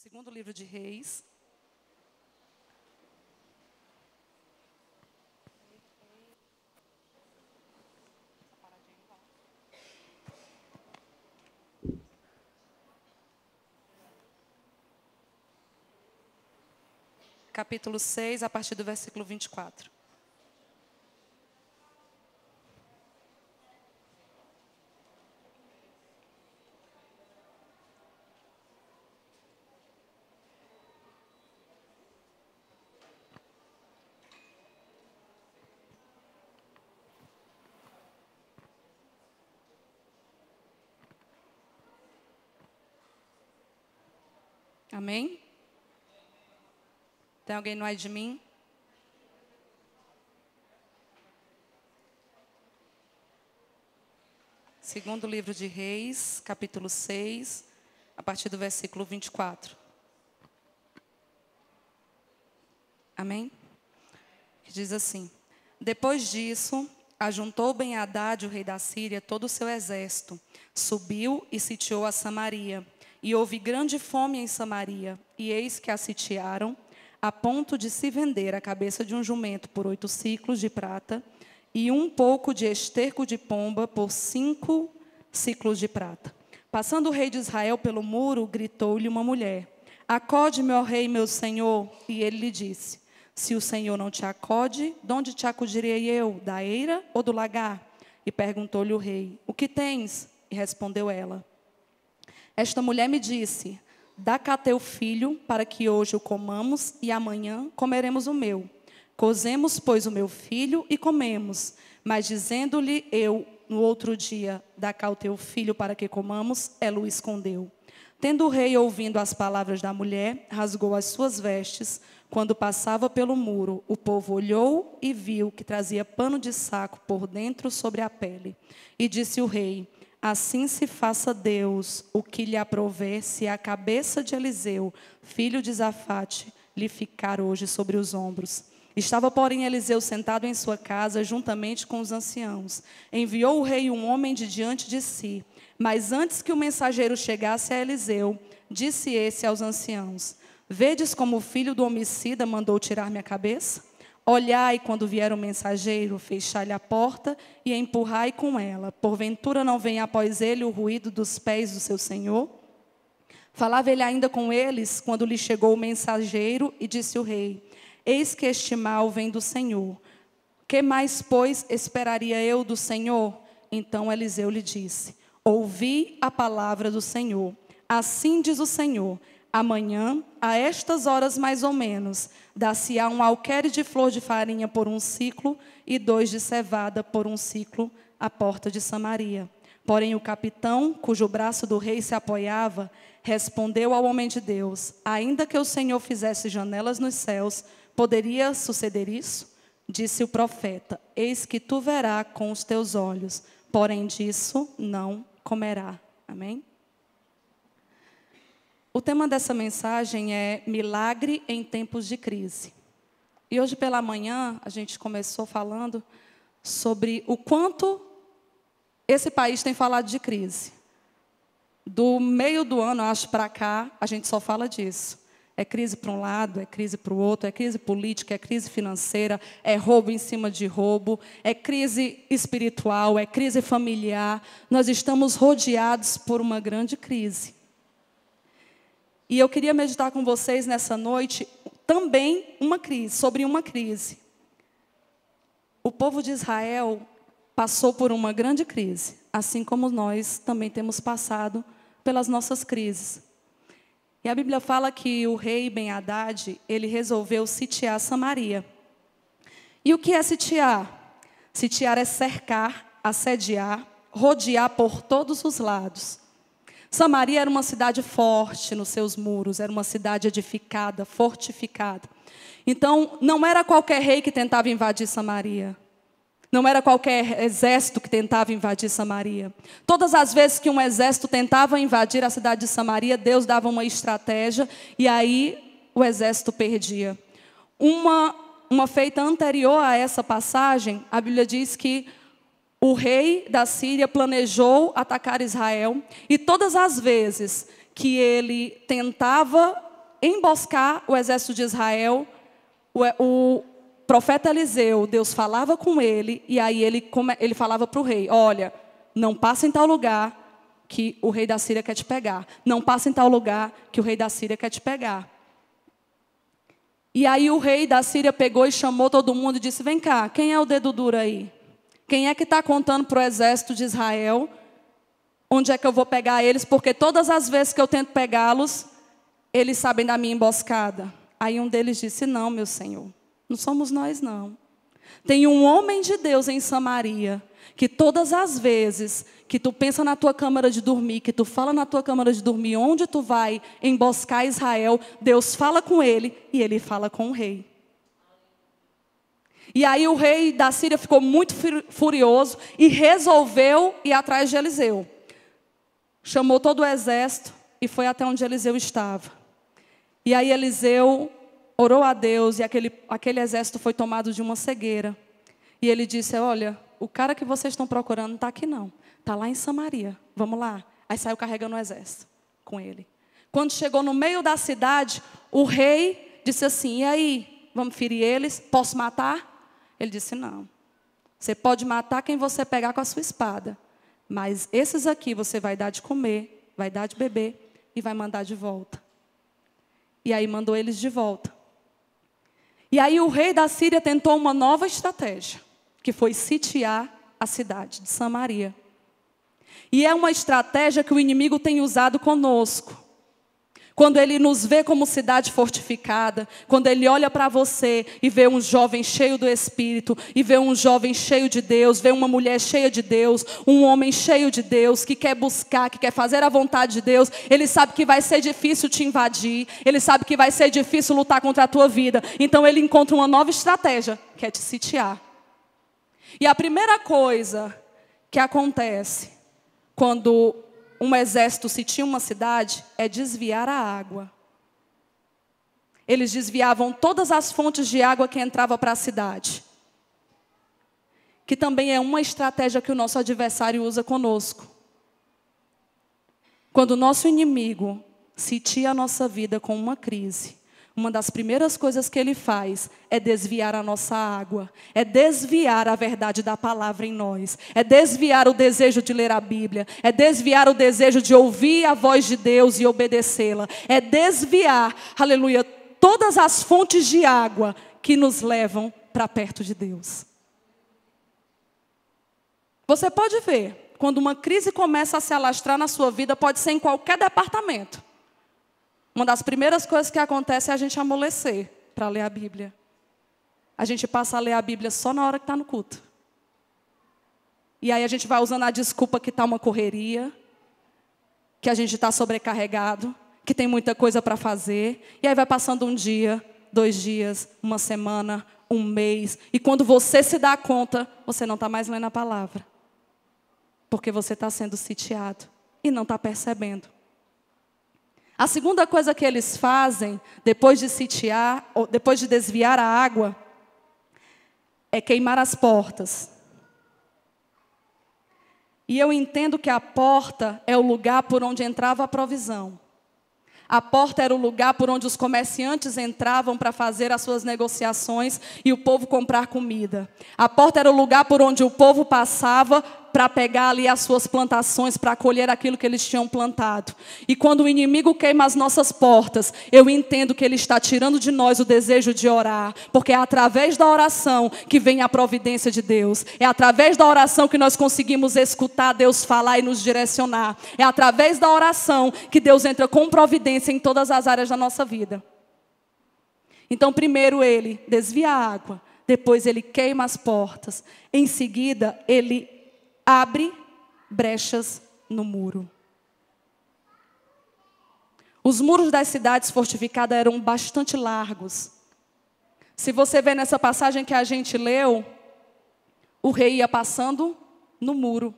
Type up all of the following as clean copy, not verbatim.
Segundo livro de Reis. Capítulo 6, a partir do versículo 24. Amém? Tem alguém no ai de mim? Segundo livro de Reis, capítulo 6, a partir do versículo 24. Amém? Que diz assim: Depois disso, ajuntou Ben-Hadad, o rei da Síria, todo o seu exército, subiu e sitiou a Samaria. E houve grande fome em Samaria, e eis que a sitiaram, a ponto de se vender a cabeça de um jumento por 8 siclos de prata, e um pouco de esterco de pomba por 5 siclos de prata. Passando o rei de Israel pelo muro, gritou-lhe uma mulher: Acode-me, ó rei, meu senhor. E ele lhe disse: Se o Senhor não te acode, de onde te acudirei eu, da eira ou do lagar? E perguntou-lhe o rei: O que tens? E respondeu ela: Esta mulher me disse: Dá cá teu filho, para que hoje o comamos, e amanhã comeremos o meu. Cozemos, pois, o meu filho e comemos. Mas dizendo-lhe eu, no outro dia, dá cá o teu filho, para que comamos, ela o escondeu. Tendo o rei ouvindo as palavras da mulher, rasgou as suas vestes. Quando passava pelo muro, o povo olhou e viu que trazia pano de saco por dentro sobre a pele. E disse o rei: Assim se faça Deus o que lhe aprouver, se a cabeça de Eliseu, filho de Safate, lhe ficar hoje sobre os ombros. Estava, porém, Eliseu sentado em sua casa, juntamente com os anciãos. Enviou o rei um homem de diante de si. Mas antes que o mensageiro chegasse a Eliseu, disse esse aos anciãos: Vedes como o filho do homicida mandou tirar minha cabeça? Olhai, quando vier o mensageiro, fechai-lhe a porta e empurrai com ela. Porventura não vem após ele o ruído dos pés do seu senhor? Falava ele ainda com eles, quando lhe chegou o mensageiro, e disse o rei: Eis que este mal vem do Senhor. Que mais, pois, esperaria eu do Senhor? Então Eliseu lhe disse: Ouvi a palavra do Senhor. Assim diz o Senhor: Amanhã, a estas horas mais ou menos, dá-se-á um alqueire de flor de farinha por 1 siclo e 2 de cevada por 1 siclo à porta de Samaria. Porém o capitão, cujo braço do rei se apoiava, respondeu ao homem de Deus: Ainda que o Senhor fizesse janelas nos céus, poderia suceder isso? Disse o profeta: Eis que tu verás com os teus olhos, porém disso não comerá. Amém? O tema dessa mensagem é milagre em tempos de crise. E hoje pela manhã a gente começou falando sobre o quanto esse país tem falado de crise. Do meio do ano, acho, para cá, a gente só fala disso. É crise para um lado, é crise para o outro, é crise política, é crise financeira, é roubo em cima de roubo, é crise espiritual, é crise familiar. Nós estamos rodeados por uma grande crise. E eu queria meditar com vocês nessa noite também sobre uma crise. O povo de Israel passou por uma grande crise, assim como nós também temos passado pelas nossas crises. E a Bíblia fala que o rei Ben-Hadad, ele resolveu sitiar Samaria. E o que é sitiar? Sitiar é cercar, assediar, rodear por todos os lados. Samaria era uma cidade forte nos seus muros, era uma cidade edificada, fortificada. Então, não era qualquer rei que tentava invadir Samaria. Não era qualquer exército que tentava invadir Samaria. Todas as vezes que um exército tentava invadir a cidade de Samaria, Deus dava uma estratégia e aí o exército perdia. Uma feita anterior a essa passagem, a Bíblia diz que o rei da Síria planejou atacar Israel e todas as vezes que ele tentava emboscar o exército de Israel, o profeta Eliseu, Deus falava com ele, e aí ele falava para o rei, olha, não passa em tal lugar que o rei da Síria quer te pegar. Não passa em tal lugar que o rei da Síria quer te pegar. E aí o rei da Síria pegou e chamou todo mundo e disse, vem cá, quem é o dedo duro aí? Quem é que está contando para o exército de Israel onde é que eu vou pegar eles? Porque todas as vezes que eu tento pegá-los, eles sabem da minha emboscada. Aí um deles disse, não, meu senhor, não somos nós não. Tem um homem de Deus em Samaria, que todas as vezes que tu pensa na tua câmara de dormir, que tu fala na tua câmara de dormir, onde tu vai emboscar Israel, Deus fala com ele e ele fala com o rei. E aí o rei da Síria ficou muito furioso e resolveu ir atrás de Eliseu. Chamou todo o exército e foi até onde Eliseu estava. E aí Eliseu orou a Deus e aquele exército foi tomado de uma cegueira. E ele disse, olha, o cara que vocês estão procurando não está aqui não. Está lá em Samaria, vamos lá. Aí saiu carregando o exército com ele. Quando chegou no meio da cidade, o rei disse assim, e aí, vamos ferir eles? Posso matar? Ele disse, não. Você pode matar quem você pegar com a sua espada. Mas esses aqui você vai dar de comer, vai dar de beber e vai mandar de volta. E aí mandou eles de volta. E aí o rei da Síria tentou uma nova estratégia, que foi sitiar a cidade de Samaria. E é uma estratégia que o inimigo tem usado conosco. Quando ele nos vê como cidade fortificada, quando ele olha para você e vê um jovem cheio do Espírito, e vê um jovem cheio de Deus, vê uma mulher cheia de Deus, um homem cheio de Deus, que quer buscar, que quer fazer a vontade de Deus, ele sabe que vai ser difícil te invadir, ele sabe que vai ser difícil lutar contra a tua vida, então ele encontra uma nova estratégia, que é te sitiar. E a primeira coisa que acontece quando um exército sitia uma cidade é desviar a água. Eles desviavam todas as fontes de água que entravam para a cidade. Que também é uma estratégia que o nosso adversário usa conosco. Quando o nosso inimigo sitia a nossa vida com uma crise, uma das primeiras coisas que ele faz é desviar a nossa água, é desviar a verdade da palavra em nós, é desviar o desejo de ler a Bíblia, é desviar o desejo de ouvir a voz de Deus e obedecê-la, é desviar, aleluia, todas as fontes de água que nos levam para perto de Deus. Você pode ver, quando uma crise começa a se alastrar na sua vida, pode ser em qualquer departamento. Uma das primeiras coisas que acontece é a gente amolecer para ler a Bíblia. A gente passa a ler a Bíblia só na hora que está no culto. E aí a gente vai usando a desculpa que está uma correria, que a gente está sobrecarregado, que tem muita coisa para fazer. E aí vai passando um dia, 2 dias, uma semana, um mês. E quando você se dá conta, você não está mais lendo a palavra. Porque você está sendo sitiado e não está percebendo. A segunda coisa que eles fazem, depois de sitiar, ou depois de desviar a água, é queimar as portas. E eu entendo que a porta é o lugar por onde entrava a provisão. A porta era o lugar por onde os comerciantes entravam para fazer as suas negociações e o povo comprar comida. A porta era o lugar por onde o povo passava para pegar ali as suas plantações, para colher aquilo que eles tinham plantado. E quando o inimigo queima as nossas portas, eu entendo que ele está tirando de nós o desejo de orar, porque é através da oração que vem a providência de Deus. É através da oração que nós conseguimos escutar Deus falar e nos direcionar. É através da oração que Deus entra com providência em todas as áreas da nossa vida. Então, primeiro ele desvia a água, depois ele queima as portas. Em seguida, ele abre brechas no muro. Os muros das cidades fortificadas eram bastante largos. Se você ver nessa passagem que a gente leu, o rei ia passando no muro.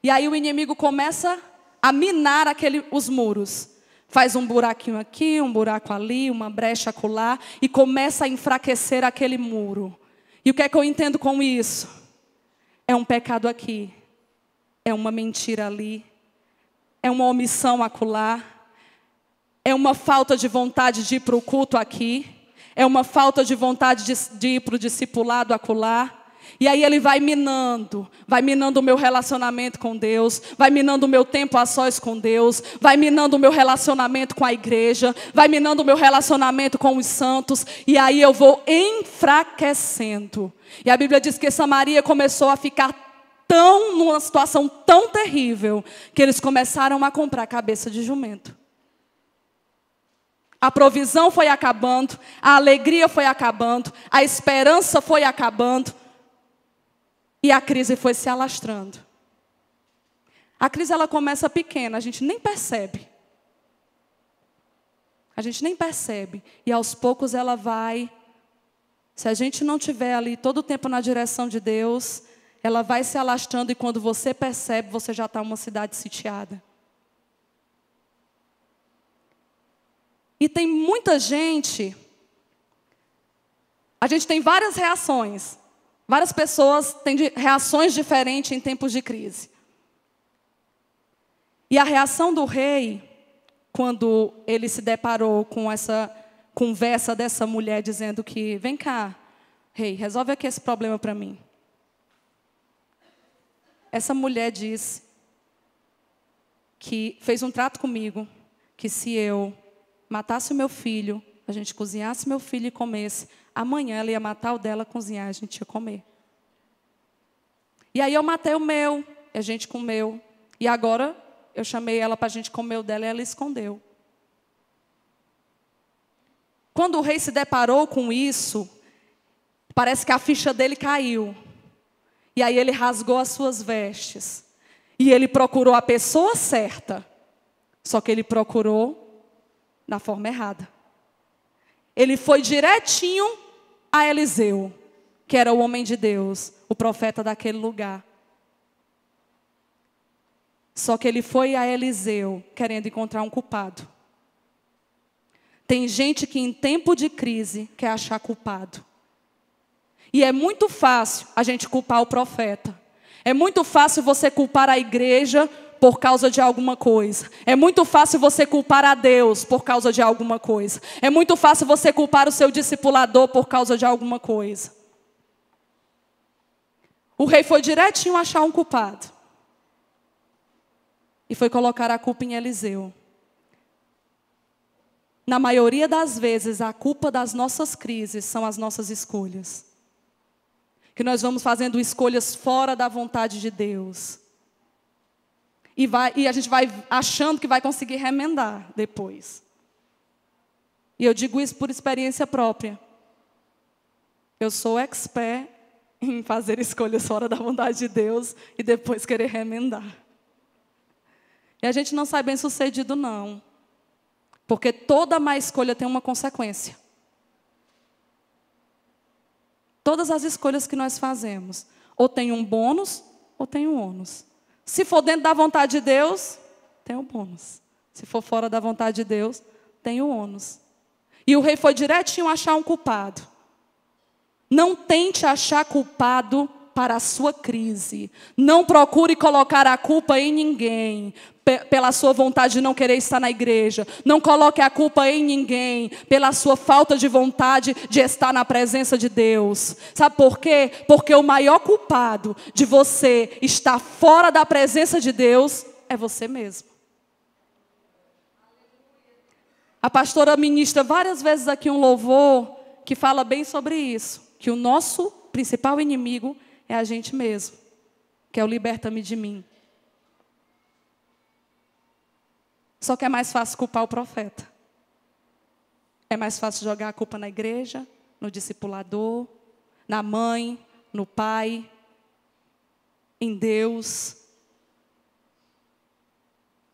E aí o inimigo começa a minar os muros. Faz um buraquinho aqui, um buraco ali, uma brecha acolá, e começa a enfraquecer aquele muro. E o que é que eu entendo com isso? É um pecado aqui, é uma mentira ali, é uma omissão acolá, é uma falta de vontade de ir para o culto aqui, é uma falta de vontade de ir para o discipulado acolá. E aí ele vai minando o meu relacionamento com Deus, vai minando o meu tempo a sós com Deus, vai minando o meu relacionamento com a igreja, vai minando o meu relacionamento com os santos, e aí eu vou enfraquecendo. E a Bíblia diz que Samaria começou a ficar numa situação tão terrível, que eles começaram a comprar cabeça de jumento. A provisão foi acabando, a alegria foi acabando, a esperança foi acabando, e a crise foi se alastrando. A crise, ela começa pequena, a gente nem percebe. A gente nem percebe. E aos poucos ela vai. Se a gente não estiver ali todo o tempo na direção de Deus, ela vai se alastrando e quando você percebe, você já está numa cidade sitiada. E tem muita gente. A gente tem várias reações. Várias pessoas têm reações diferentes em tempos de crise. E a reação do rei, quando ele se deparou com essa conversa dessa mulher dizendo que, vem cá, rei, resolve aqui esse problema para mim. Essa mulher disse que fez um trato comigo, que se eu matasse o meu filho, a gente cozinhasse meu filho e comesse, amanhã ela ia matar o dela, cozinhar, a gente ia comer. E aí eu matei o meu, a gente comeu. E agora eu chamei ela para a gente comer o dela e ela escondeu. Quando o rei se deparou com isso, parece que a ficha dele caiu. E aí ele rasgou as suas vestes. E ele procurou a pessoa certa. Só que ele procurou da forma errada. Ele foi direitinho a Eliseu, que era o homem de Deus, o profeta daquele lugar. Só que ele foi a Eliseu querendo encontrar um culpado. Tem gente que em tempo de crise quer achar culpado. E é muito fácil a gente culpar o profeta. É muito fácil você culpar a igreja por causa de alguma coisa. É muito fácil você culpar a Deus por causa de alguma coisa. É muito fácil você culpar o seu discipulador por causa de alguma coisa. O rei foi direitinho achar um culpado. E foi colocar a culpa em Eliseu. Na maioria das vezes, a culpa das nossas crises são as nossas escolhas. Que nós vamos fazendo escolhas fora da vontade de Deus. E a gente vai achando que vai conseguir remendar depois. E eu digo isso por experiência própria. Eu sou expert em fazer escolhas fora da vontade de Deus e depois querer remendar. E a gente não sai bem sucedido, não. Porque toda má escolha tem uma consequência. Todas as escolhas que nós fazemos, ou tem um bônus, ou tem um ônus. Se for dentro da vontade de Deus, tem o bônus. Se for fora da vontade de Deus, tem o ônus. E o rei foi direitinho achar um culpado. Não tente achar culpado para a sua crise. Não procure colocar a culpa em ninguém, pela sua vontade de não querer estar na igreja. Não coloque a culpa em ninguém, pela sua falta de vontade de estar na presença de Deus. Sabe por quê? Porque o maior culpado de você estar fora da presença de Deus é você mesmo. A pastora ministra várias vezes aqui um louvor que fala bem sobre isso. Que o nosso principal inimigo é a gente mesmo, que é o liberta-me de mim. Só que é mais fácil culpar o profeta. É mais fácil jogar a culpa na igreja, no discipulador, na mãe, no pai, em Deus.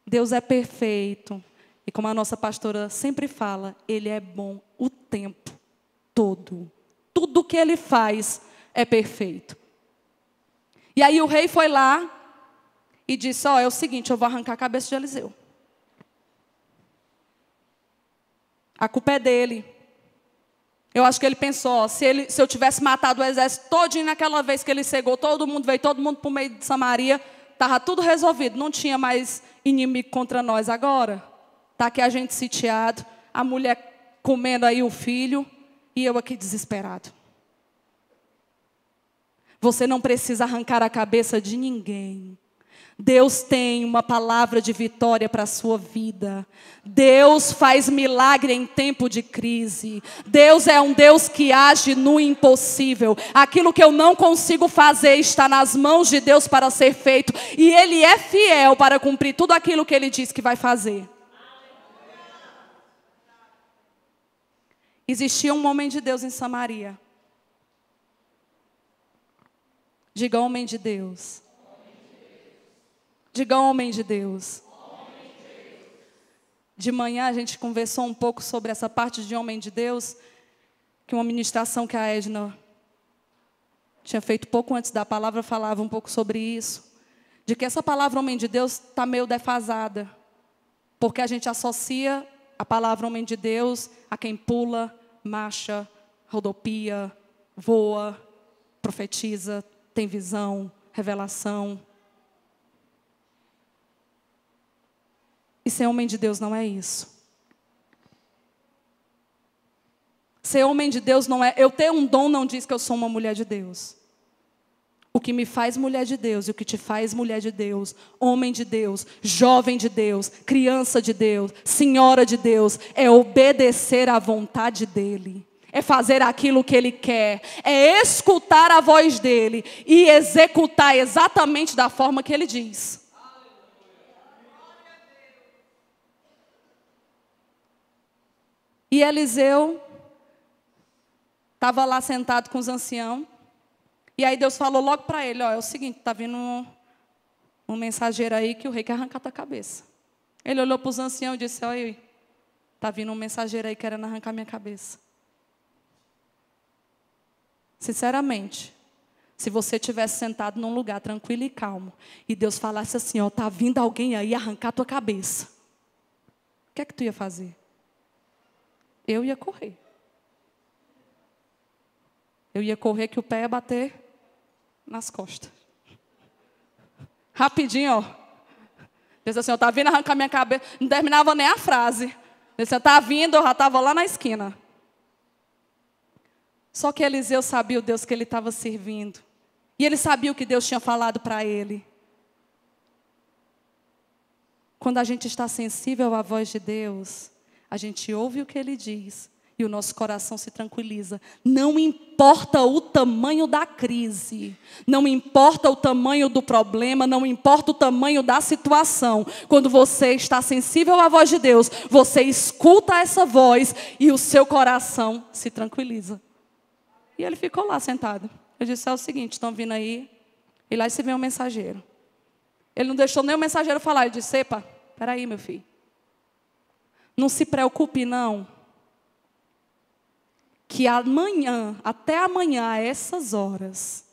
Deus é perfeito. E como a nossa pastora sempre fala, Ele é bom o tempo todo. Tudo que Ele faz é perfeito. E aí o rei foi lá e disse, é o seguinte, eu vou arrancar a cabeça de Eliseu. A culpa é dele. Eu acho que ele pensou, se eu tivesse matado o exército todinho naquela vez que ele cegou, todo mundo veio, todo mundo para o meio de Samaria, estava tudo resolvido, não tinha mais inimigo contra nós agora. Está aqui a gente sitiado, a mulher comendo aí o filho e eu aqui desesperado. Você não precisa arrancar a cabeça de ninguém. Deus tem uma palavra de vitória para a sua vida. Deus faz milagre em tempo de crise. Deus é um Deus que age no impossível. Aquilo que eu não consigo fazer está nas mãos de Deus para ser feito. E Ele é fiel para cumprir tudo aquilo que Ele diz que vai fazer. Existia um homem de Deus em Samaria. Diga, homem de Deus. Diga, homem de Deus. De manhã a gente conversou um pouco sobre essa parte de homem de Deus, que uma ministração que a Edna tinha feito pouco antes da palavra falava um pouco sobre isso. De que essa palavra homem de Deus está meio defasada. Porque a gente associa a palavra homem de Deus a quem pula, marcha, rodopia, voa, profetiza, tem visão, revelação. E ser homem de Deus não é isso. Ser homem de Deus não é... Eu ter um dom não diz que eu sou uma mulher de Deus. O que me faz mulher de Deus e o que te faz mulher de Deus, homem de Deus, jovem de Deus, criança de Deus, senhora de Deus, é obedecer à vontade dEle. É fazer aquilo que Ele quer. É escutar a voz dEle e executar exatamente da forma que Ele diz. E Eliseu estava lá sentado com os anciãos. E aí Deus falou logo para ele, ó, é o seguinte, está vindo um mensageiro aí que o rei quer arrancar tua cabeça. Ele olhou para os anciãos e disse, olha, está vindo um mensageiro aí querendo arrancar minha cabeça. Sinceramente, se você tivesse sentado num lugar tranquilo e calmo, e Deus falasse assim, ó, está vindo alguém aí arrancar tua cabeça. O que é que tu ia fazer? Eu ia correr. Eu ia correr que o pé ia bater nas costas. Rapidinho, ó. Deus assim, ó, tá vindo arrancar minha cabeça. Não terminava nem a frase. Deus assim, tá vindo, eu já estava lá na esquina. Só que Eliseu sabia o Deus que ele estava servindo. E ele sabia o que Deus tinha falado para ele. Quando a gente está sensível à voz de Deus, a gente ouve o que Ele diz e o nosso coração se tranquiliza. Não importa o tamanho da crise, não importa o tamanho do problema, não importa o tamanho da situação. Quando você está sensível à voz de Deus, você escuta essa voz e o seu coração se tranquiliza. E ele ficou lá sentado. Eu disse, é o seguinte, estão vindo aí, e lá se vem um mensageiro. Ele não deixou nem o mensageiro falar, ele disse, epa, peraí meu filho. Não se preocupe não, que amanhã, até amanhã, a essas horas,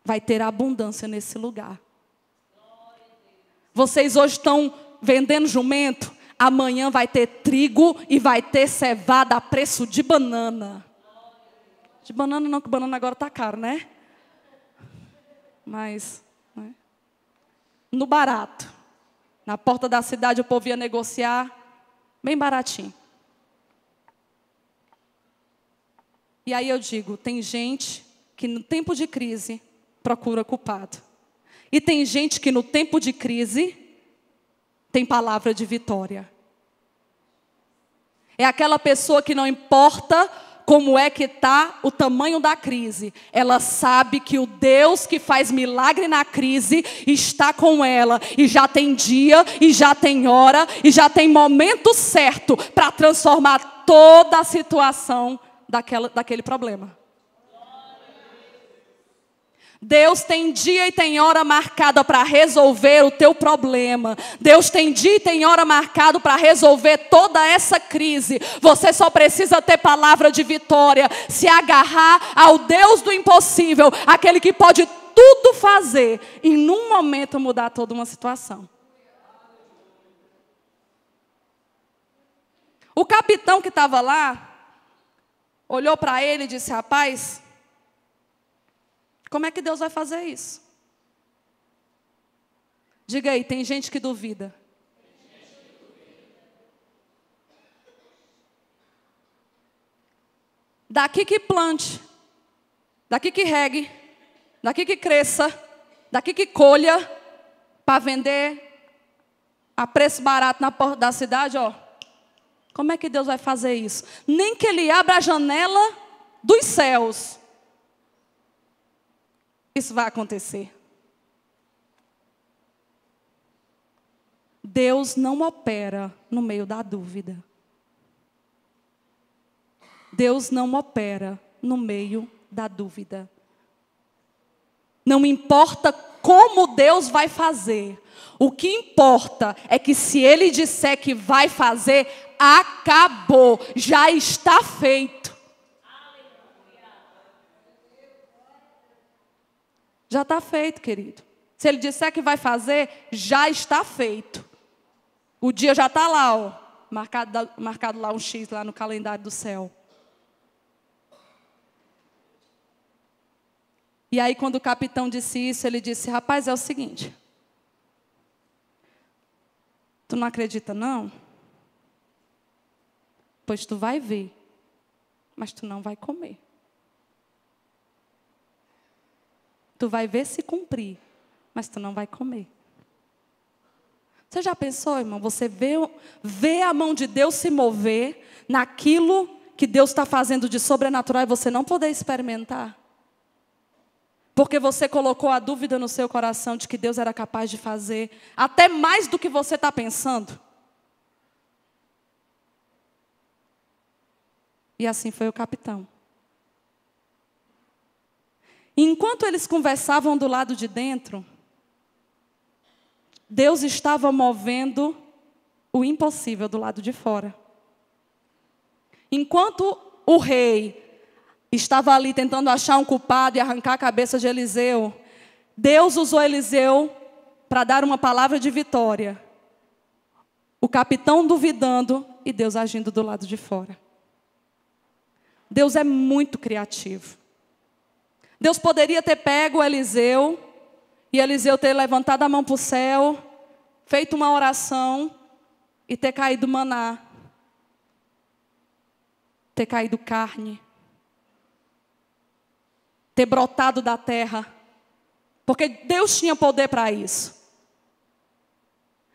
vai ter abundância nesse lugar. Vocês hoje estão vendendo jumento, amanhã vai ter trigo e vai ter cevada a preço de banana. De banana não, que banana agora está caro, né? Mas, né? No barato, na porta da cidade o povo ia negociar, bem baratinho. E aí eu digo, tem gente que no tempo de crise procura culpado. E tem gente que no tempo de crise tem palavra de vitória. É aquela pessoa que não importa como é que está o tamanho da crise. Ela sabe que o Deus que faz milagre na crise está com ela. E já tem dia, e já tem hora, e já tem momento certo para transformar toda a situação daquele problema. Deus tem dia e tem hora marcada para resolver o teu problema. Deus tem dia e tem hora marcado para resolver toda essa crise. Você só precisa ter palavra de vitória, se agarrar ao Deus do impossível, aquele que pode tudo fazer e num momento mudar toda uma situação. O capitão que estava lá olhou para ele e disse, rapaz, como é que Deus vai fazer isso? Diga aí, tem gente que duvida. daqui que plante, daqui que regue, daqui que cresça, daqui que colha, para vender a preço barato na porta da cidade, ó. Como é que Deus vai fazer isso? Nem que Ele abra a janela dos céus, isso vai acontecer. Deus não opera no meio da dúvida. Deus não opera no meio da dúvida. Não importa como Deus vai fazer. O que importa é que se Ele disser que vai fazer, acabou, já está feito. Já está feito, querido. Se Ele disser que vai fazer, já está feito. O dia já está lá, ó, marcado lá um X lá no calendário do céu. E aí quando o capitão disse isso, ele disse, rapaz, é o seguinte. Tu não acredita não? Pois tu vai ver, mas tu não vai comer. Tu vai ver se cumprir, mas tu não vai comer. Você já pensou, irmão? Você vê a mão de Deus se mover naquilo que Deus está fazendo de sobrenatural e você não poder experimentar? Porque você colocou a dúvida no seu coração de que Deus era capaz de fazer até mais do que você está pensando. E assim foi o capitão. Enquanto eles conversavam do lado de dentro, Deus estava movendo o impossível do lado de fora. Enquanto o rei estava ali tentando achar um culpado e arrancar a cabeça de Eliseu, Deus usou Eliseu para dar uma palavra de vitória. O capitão duvidando e Deus agindo do lado de fora. Deus é muito criativo. Deus poderia ter pego Eliseu e Eliseu ter levantado a mão para o céu, feito uma oração e ter caído maná, ter caído carne, ter brotado da terra, porque Deus tinha poder para isso.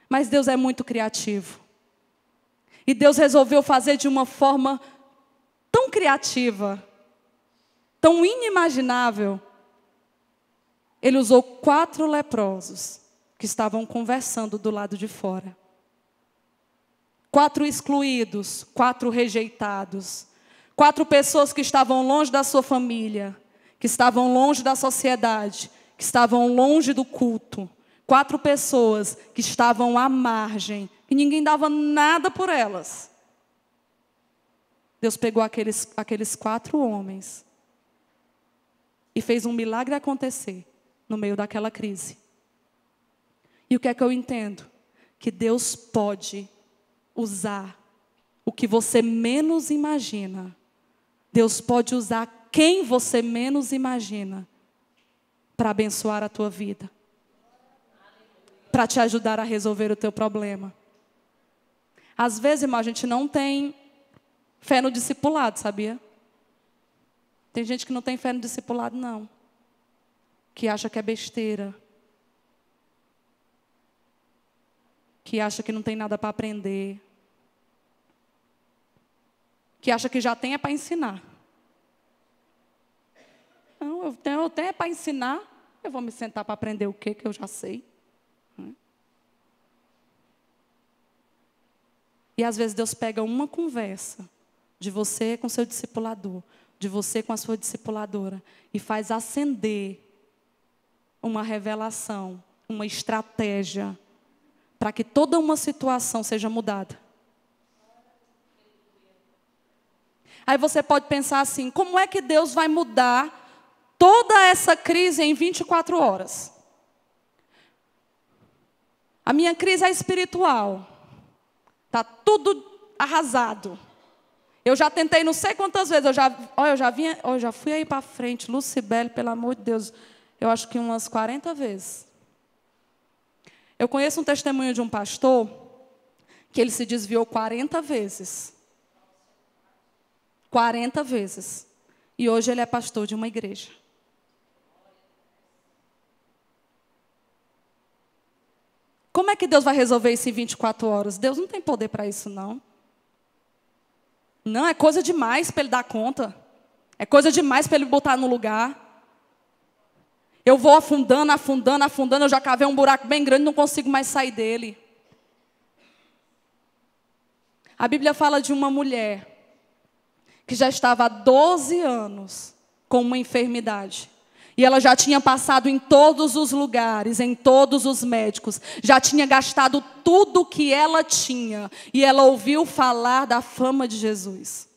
Mas Deus é muito criativo. E Deus resolveu fazer de uma forma tão criativa, tão inimaginável. Ele usou 4 leprosos que estavam conversando do lado de fora. 4 excluídos, 4 rejeitados. 4 pessoas que estavam longe da sua família, que estavam longe da sociedade, que estavam longe do culto. 4 pessoas que estavam à margem, e ninguém dava nada por elas. Deus pegou aqueles 4 homens e fez um milagre acontecer no meio daquela crise. E o que é que eu entendo? Que Deus pode usar o que você menos imagina. Deus pode usar quem você menos imagina para abençoar a tua vida, para te ajudar a resolver o teu problema. Às vezes, irmão, a gente não tem fé no discipulado, sabia? Tem gente que não tem fé no discipulado, não. Que acha que é besteira. Que acha que não tem nada para aprender. Que acha que já tem é para ensinar. Não, eu tenho é para ensinar. Eu vou me sentar para aprender o quê que eu já sei. E às vezes Deus pega uma conversa de você com seu discipulador, de você com a sua discipuladora, e faz acender uma revelação, uma estratégia, para que toda uma situação seja mudada. Aí você pode pensar assim, como é que Deus vai mudar toda essa crise em 24 horas? A minha crise é espiritual. Está tudo arrasado. Eu já tentei não sei quantas vezes, eu já fui aí para frente, Lucibele, pelo amor de Deus, eu acho que umas 40 vezes. Eu conheço um testemunho de um pastor que ele se desviou 40 vezes. 40 vezes. E hoje ele é pastor de uma igreja. Como é que Deus vai resolver isso em 24 horas? Deus não tem poder para isso, não. Não, é coisa demais para ele dar conta. É coisa demais para ele botar no lugar. Eu vou afundando, afundando, afundando. Eu já cavei um buraco bem grande, não consigo mais sair dele. A Bíblia fala de uma mulher que já estava há 12 anos com uma enfermidade. E ela já tinha passado em todos os lugares, em todos os médicos. Já tinha gastado tudo que ela tinha. E ela ouviu falar da fama de Jesus.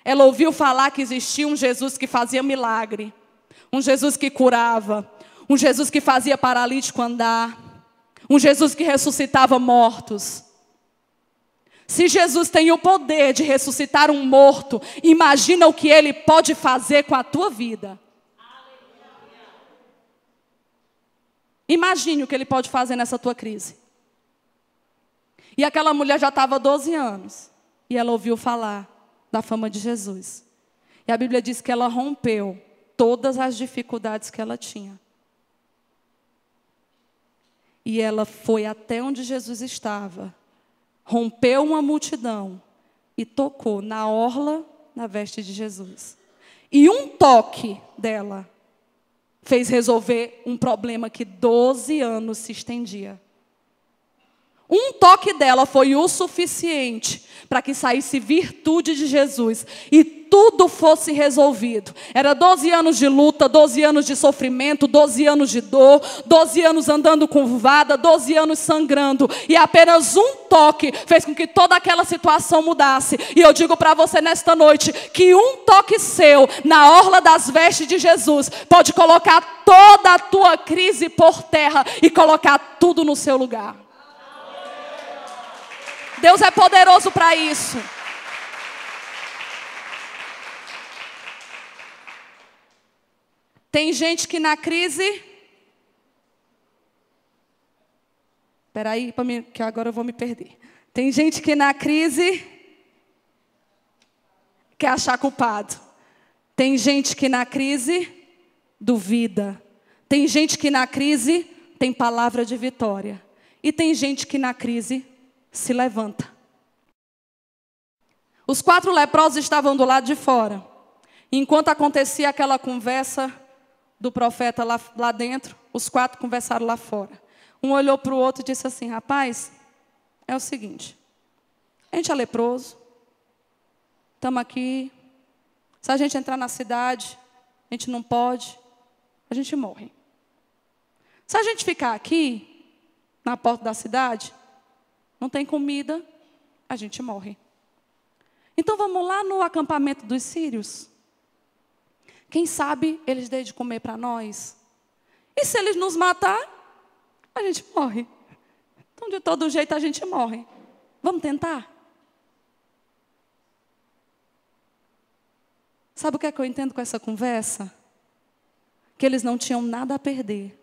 Ela ouviu falar que existia um Jesus que fazia milagre. Um Jesus que curava. Um Jesus que fazia paralítico andar. Um Jesus que ressuscitava mortos. Se Jesus tem o poder de ressuscitar um morto, imagina o que Ele pode fazer com a tua vida. Imagine o que Ele pode fazer nessa tua crise. E aquela mulher já estava há 12 anos. E ela ouviu falar da fama de Jesus. E a Bíblia diz que ela rompeu todas as dificuldades que ela tinha. E ela foi até onde Jesus estava. Rompeu uma multidão e tocou na orla, na veste de Jesus. E um toque dela fez resolver um problema que 12 anos se estendia. Um toque dela foi o suficiente para que saísse virtude de Jesus e tudo fosse resolvido. Era 12 anos de luta, 12 anos de sofrimento, 12 anos de dor, 12 anos andando curvada, 12 anos sangrando. E apenas um toque fez com que toda aquela situação mudasse. E eu digo para você nesta noite que um toque seu na orla das vestes de Jesus pode colocar toda a tua crise por terra e colocar tudo no seu lugar. Deus é poderoso para isso. Tem gente que na crise... Espera aí, que agora eu vou me perder. Tem gente que na crise quer achar culpado. Tem gente que na crise duvida. Tem gente que na crise tem palavra de vitória. E tem gente que na crise se levanta. Os 4 leprosos estavam do lado de fora. Enquanto acontecia aquela conversa do profeta lá dentro, os 4 conversaram lá fora. Um olhou para o outro e disse assim: rapaz, é o seguinte, a gente é leproso, estamos aqui, se a gente entrar na cidade, a gente não pode, a gente morre. Se a gente ficar aqui, na porta da cidade, não tem comida, a gente morre. Então vamos lá no acampamento dos sírios. Quem sabe eles dêem de comer para nós. E se eles nos matar, a gente morre. Então de todo jeito a gente morre. Vamos tentar? Sabe o que é que eu entendo com essa conversa? Que eles não tinham nada a perder.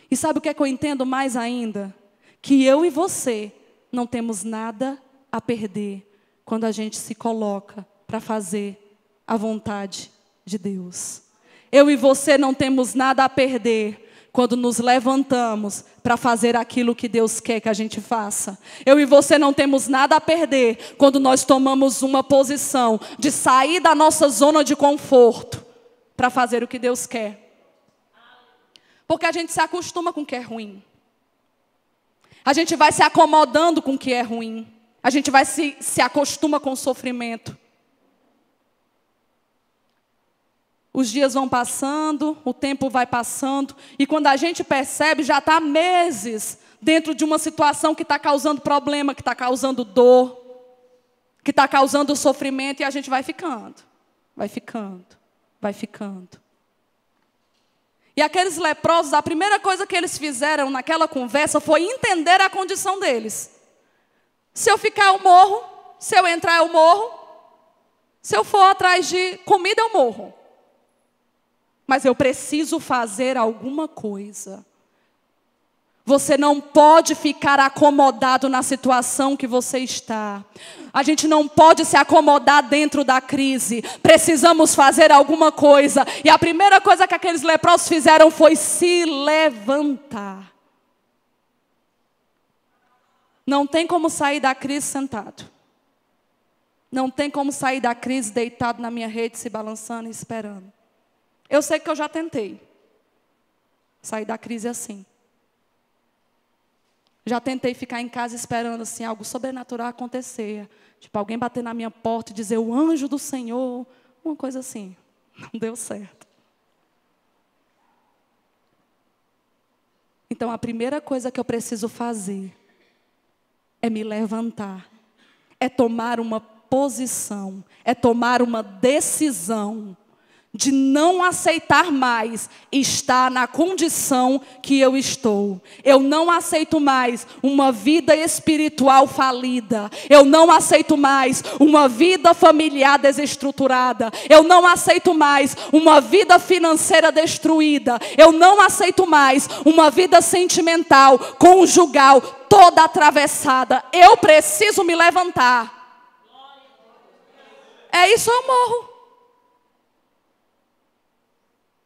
E sabe o que é que eu entendo mais ainda? Que eu e você não temos nada a perder quando a gente se coloca para fazer a vontade de Deus. Eu e você não temos nada a perder quando nos levantamos para fazer aquilo que Deus quer que a gente faça. Eu e você não temos nada a perder quando nós tomamos uma posição de sair da nossa zona de conforto para fazer o que Deus quer. Porque a gente se acostuma com o que é ruim. A gente vai se acomodando com o que é ruim. A gente vai se acostuma com o sofrimento. Os dias vão passando, o tempo vai passando, e quando a gente percebe, já está meses dentro de uma situação que está causando problema, que está causando dor, que está causando sofrimento, e a gente vai ficando, vai ficando, vai ficando. E aqueles leprosos, a primeira coisa que eles fizeram naquela conversa foi entender a condição deles. Se eu ficar, eu morro. Se eu entrar, eu morro. Se eu for atrás de comida, eu morro. Mas eu preciso fazer alguma coisa. Você não pode ficar acomodado na situação que você está. A gente não pode se acomodar dentro da crise. Precisamos fazer alguma coisa. E a primeira coisa que aqueles leprosos fizeram foi se levantar. Não tem como sair da crise sentado. Não tem como sair da crise deitado na minha rede, se balançando e esperando. Eu sei que eu já tentei sair da crise assim. Já tentei ficar em casa esperando assim, algo sobrenatural acontecer. Tipo, alguém bater na minha porta e dizer, o anjo do Senhor. Uma coisa assim. Não deu certo. Então, a primeira coisa que eu preciso fazer é me levantar. É tomar uma posição. É tomar uma decisão de não aceitar mais estar na condição que eu estou. Eu não aceito mais uma vida espiritual falida. Eu não aceito mais uma vida familiar desestruturada. Eu não aceito mais uma vida financeira destruída. Eu não aceito mais uma vida sentimental, conjugal, toda atravessada. Eu preciso me levantar. É isso, eu morro.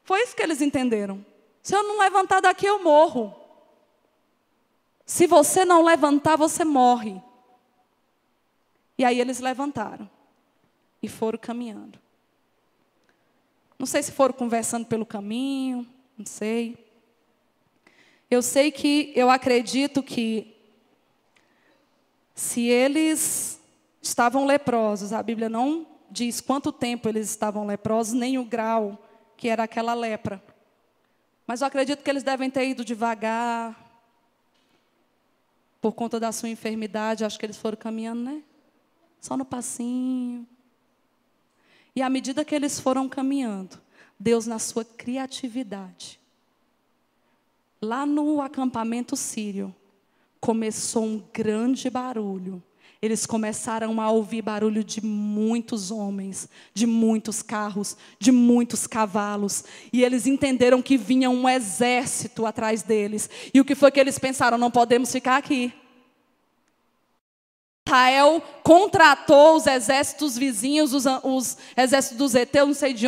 Foi isso que eles entenderam. Se eu não levantar daqui, eu morro. Se você não levantar, você morre. E aí eles levantaram. E foram caminhando. Não sei se foram conversando pelo caminho. Não sei. Eu acredito que se eles estavam leprosos, a Bíblia não diz quanto tempo eles estavam leprosos, nem o grau que era aquela lepra. Mas eu acredito que eles devem ter ido devagar, por conta da sua enfermidade. Acho que eles foram caminhando, né? Só no passinho. E à medida que eles foram caminhando, Deus, na sua criatividade, lá no acampamento sírio, começou um grande barulho. Eles começaram a ouvir barulho de muitos homens, de muitos carros, de muitos cavalos. E eles entenderam que vinha um exército atrás deles. E o que foi que eles pensaram? Não podemos ficar aqui. Israel contratou os exércitos vizinhos, os exércitos dos heteus,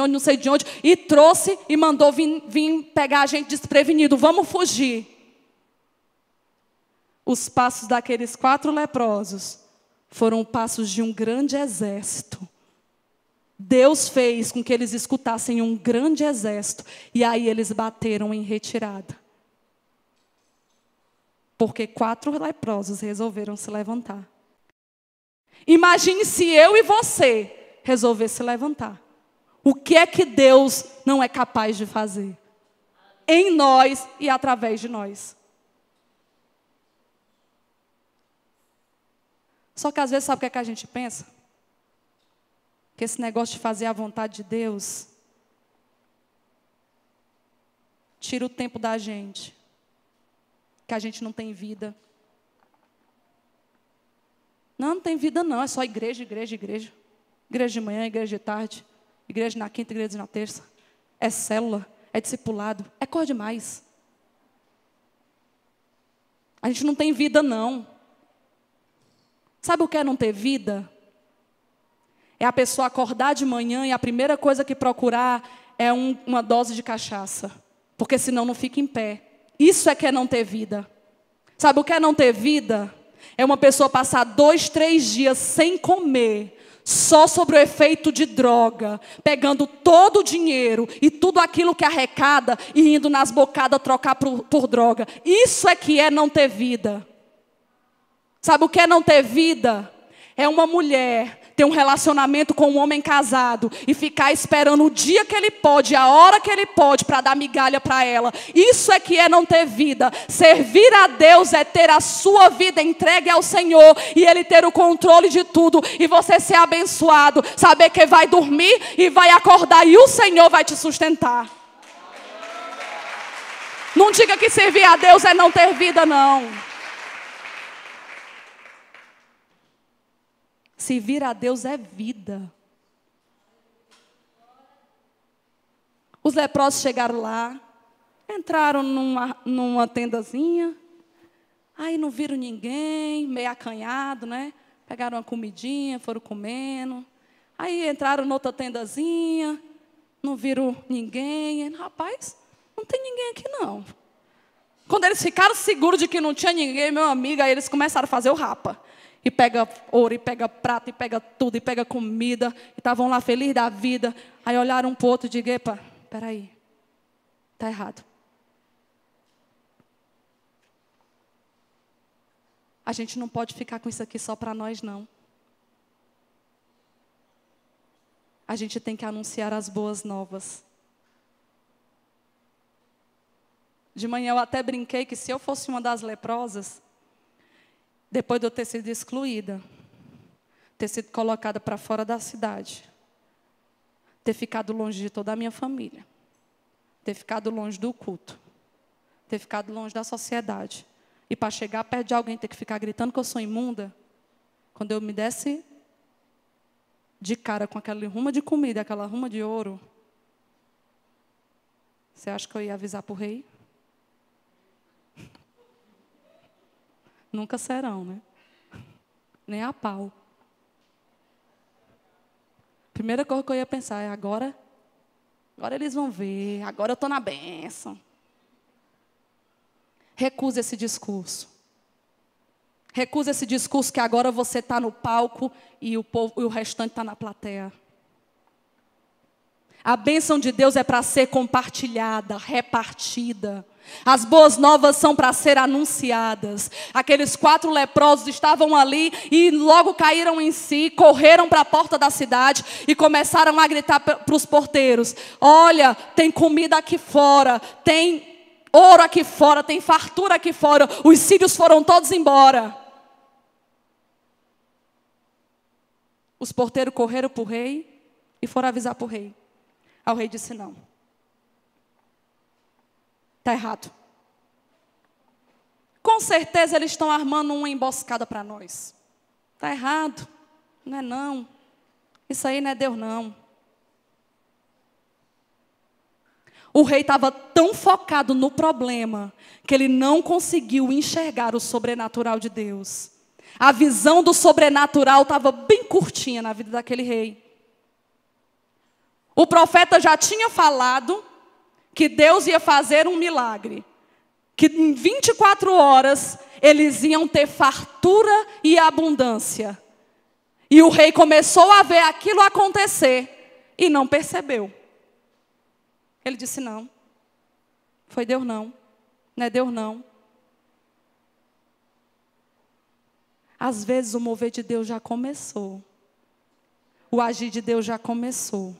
não sei de onde, e trouxe e mandou vir pegar a gente desprevenido. Vamos fugir. Os passos daqueles 4 leprosos foram passos de um grande exército. Deus fez com que eles escutassem um grande exército. E aí eles bateram em retirada. Porque 4 leprosos resolveram se levantar. Imagine se eu e você resolvesse se levantar. O que é que Deus não é capaz de fazer? Em nós e através de nós. Só que às vezes, sabe o que é que a gente pensa? Que esse negócio de fazer a vontade de Deus tira o tempo da gente. Que a gente não tem vida. Não tem vida não, é só igreja, igreja, igreja. Igreja de manhã, igreja de tarde. Igreja na quinta, igreja na terça. É célula, é discipulado, é cor demais. A gente não tem vida não. Sabe o que é não ter vida? É a pessoa acordar de manhã e a primeira coisa que procurar é uma dose de cachaça. Porque senão não fica em pé. Isso é que é não ter vida. Sabe o que é não ter vida? É uma pessoa passar 2, 3 dias sem comer, só sobre o efeito de droga, pegando todo o dinheiro e tudo aquilo que arrecada e indo nas bocadas trocar por droga. Isso é que é não ter vida. Sabe o que é não ter vida? É uma mulher ter um relacionamento com um homem casado e ficar esperando o dia que ele pode, a hora que ele pode, para dar migalha para ela. Isso é que é não ter vida. Servir a Deus é ter a sua vida entregue ao Senhor e Ele ter o controle de tudo e você ser abençoado, saber que vai dormir e vai acordar e o Senhor vai te sustentar. Não diga que servir a Deus é não ter vida, não. Servir a Deus é vida. Os leprosos chegaram lá, entraram numa tendazinha, Aí não viram ninguém, meio acanhado, né? Pegaram uma comidinha, foram comendo. Aí entraram noutra tendazinha, não viram ninguém. Rapaz, não tem ninguém aqui não. Quando eles ficaram seguros de que não tinha ninguém, meu amigo, aí eles começaram a fazer o rapa. E pega ouro, e pega prata, e pega tudo, e pega comida. E estavam lá felizes da vida. Aí olharam um para o outro e digo, epa, peraí, está errado. A gente não pode ficar com isso aqui só para nós, não. A gente tem que anunciar as boas novas. De manhã eu até brinquei que se eu fosse uma das leprosas, depois de eu ter sido excluída, ter sido colocada para fora da cidade, ter ficado longe de toda a minha família, ter ficado longe do culto, ter ficado longe da sociedade, e para chegar perto de alguém ter que ficar gritando que eu sou imunda, quando eu me desse de cara com aquela ruma de comida, aquela ruma de ouro, você acha que eu ia avisar para o rei? Nunca serão, né? Nem a pau. Primeira coisa que eu ia pensar é agora eles vão ver, agora eu estou na bênção. Recusa esse discurso. Recusa esse discurso que agora você está no palco e o povo e o restante está na plateia. A bênção de Deus é para ser compartilhada, repartida. As boas novas são para ser anunciadas. Aqueles 4 leprosos estavam ali e logo caíram em si, correram para a porta da cidade e começaram a gritar para os porteiros: olha, tem comida aqui fora, tem ouro aqui fora, tem fartura aqui fora. Os sírios foram todos embora. Os porteiros correram para o rei e foram avisar para o rei. Aí o rei disse não. Está errado. Com certeza eles estão armando uma emboscada para nós. Está errado. Não é não. Isso aí não é Deus não. O rei estava tão focado no problema que ele não conseguiu enxergar o sobrenatural de Deus. A visão do sobrenatural estava bem curtinha na vida daquele rei. O profeta já tinha falado que Deus ia fazer um milagre. Que em 24 horas eles iam ter fartura e abundância. E o rei começou a ver aquilo acontecer e não percebeu. Ele disse não. Foi Deus não. Não é Deus não. Às vezes o mover de Deus já começou. O agir de Deus já começou.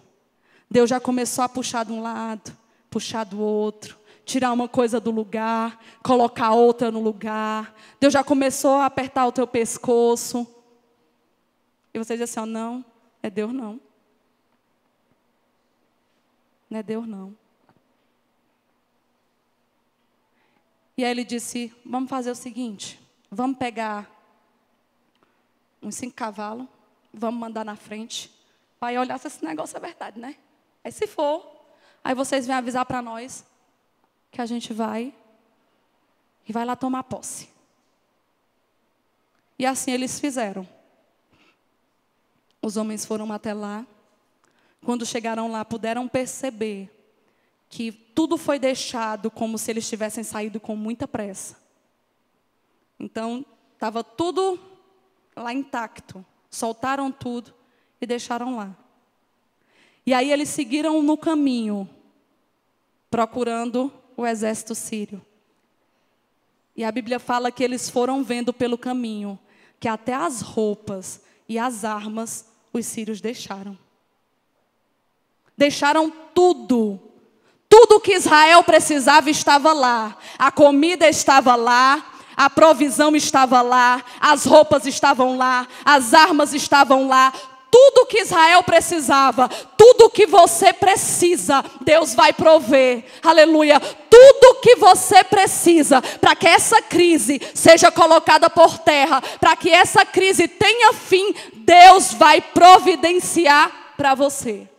Deus já começou a puxar de um lado, puxar do outro, tirar uma coisa do lugar, colocar outra no lugar. Deus já começou a apertar o teu pescoço. E você diz assim, oh, não, é Deus não. Não é Deus não. E aí ele disse, vamos fazer o seguinte, vamos pegar uns 5 cavalos, vamos mandar na frente, para olhar se esse negócio é verdade, né? Aí se for, aí vocês vêm avisar para nós que a gente vai e vai lá tomar posse. E assim eles fizeram. Os homens foram até lá. Quando chegaram lá, puderam perceber que tudo foi deixado como se eles tivessem saído com muita pressa. Então, estava tudo lá intacto. Soltaram tudo e deixaram lá. E aí eles seguiram no caminho, procurando o exército sírio. E a Bíblia fala que eles foram vendo pelo caminho que até as roupas e as armas os sírios deixaram. Deixaram tudo. Tudo que Israel precisava estava lá. A comida estava lá. A provisão estava lá. As roupas estavam lá. As armas estavam lá. Tudo que Israel precisava, tudo que você precisa, Deus vai prover. Aleluia. Tudo que você precisa para que essa crise seja colocada por terra, para que essa crise tenha fim, Deus vai providenciar para você.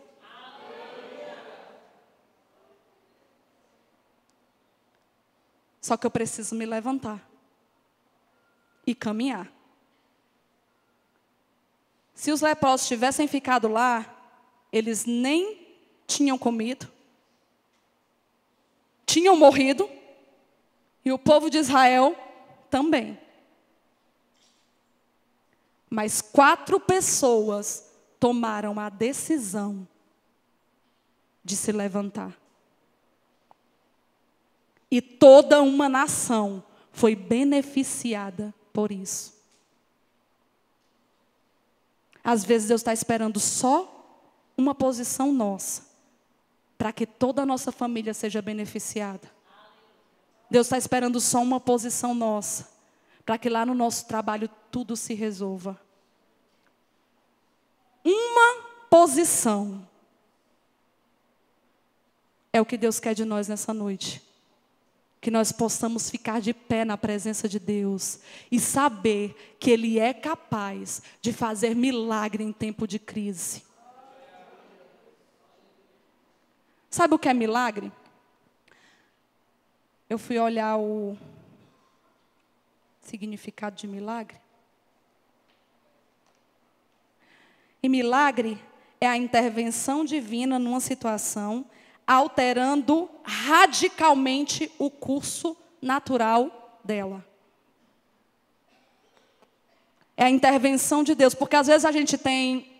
Só que eu preciso me levantar. e caminhar. Se os leprosos tivessem ficado lá, eles nem tinham comido, tinham morrido, e o povo de Israel também. Mas 4 pessoas tomaram a decisão de se levantar. E toda uma nação foi beneficiada por isso. Às vezes Deus está esperando só uma posição nossa, para que toda a nossa família seja beneficiada. Deus está esperando só uma posição nossa, para que lá no nosso trabalho tudo se resolva. Uma posição é o que Deus quer de nós nessa noite. Que nós possamos ficar de pé na presença de Deus e saber que Ele é capaz de fazer milagre em tempo de crise. Sabe o que é milagre? Eu fui olhar o significado de milagre. E milagre é a intervenção divina numa situação, alterando radicalmente o curso natural dela. É a intervenção de Deus, porque às vezes a gente tem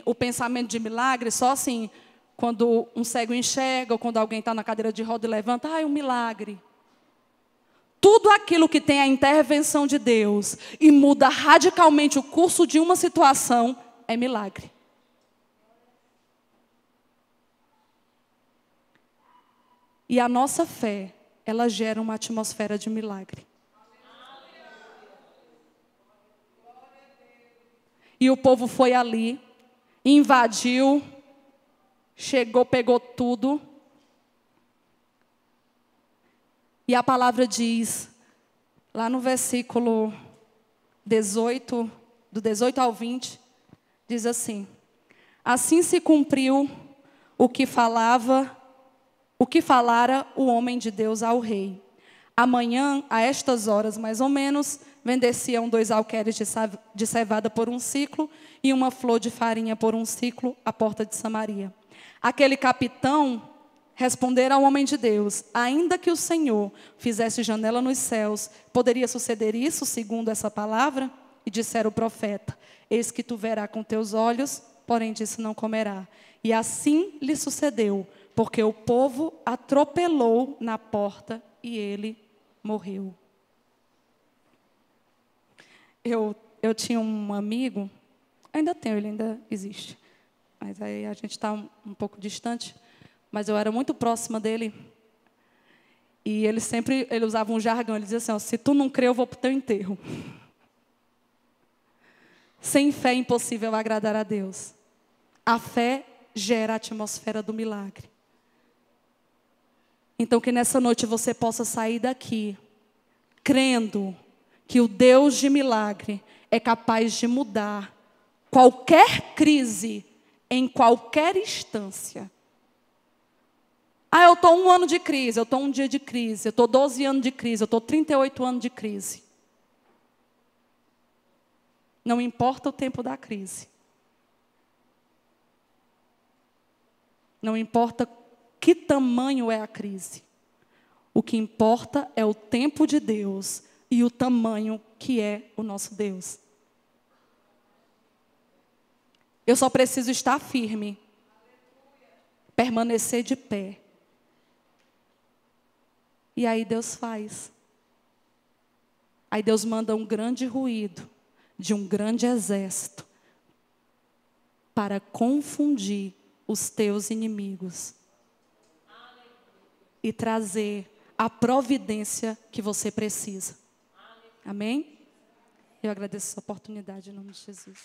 o pensamento de milagre só assim, quando um cego enxerga, ou quando alguém está na cadeira de roda e levanta, é um milagre. Tudo aquilo que tem a intervenção de Deus e muda radicalmente o curso de uma situação é milagre. E a nossa fé, ela gera uma atmosfera de milagre. E o povo foi ali, invadiu, chegou, pegou tudo. E a palavra diz, lá no versículo 18, do 18 ao 20, diz assim: assim se cumpriu o que falara o homem de Deus ao rei. Amanhã, a estas horas mais ou menos, vendeciam 2 alqueires de cevada por 1 siclo e uma flor de farinha por 1 siclo à porta de Samaria. Aquele capitão respondera ao homem de Deus: ainda que o Senhor fizesse janela nos céus, poderia suceder isso segundo essa palavra? E dissera o profeta: eis que tu verás com teus olhos, porém disso não comerá. E assim lhe sucedeu, porque o povo atropelou na porta e ele morreu. Eu tinha um amigo, ainda tenho, ele ainda existe, mas aí a gente está um pouco distante, mas eu era muito próxima dele, e ele usava um jargão, ele dizia assim, se tu não crê, eu vou para o teu enterro. Sem fé é impossível agradar a Deus. A fé gera a atmosfera do milagre. Então que nessa noite você possa sair daqui crendo que o Deus de milagre é capaz de mudar qualquer crise em qualquer instância. Eu estou 1 ano de crise, eu estou 1 dia de crise, eu estou 12 anos de crise, eu estou 38 anos de crise. Não importa o tempo da crise. Não importa que tamanho é a crise. O que importa é o tempo de Deus e o tamanho que é o nosso Deus. Eu só preciso estar firme, permanecer de pé. E aí Deus faz. Aí Deus manda um grande ruído de um grande exército para confundir os teus inimigos e trazer a providência que você precisa. Amém? Eu agradeço essa oportunidade em nome de Jesus.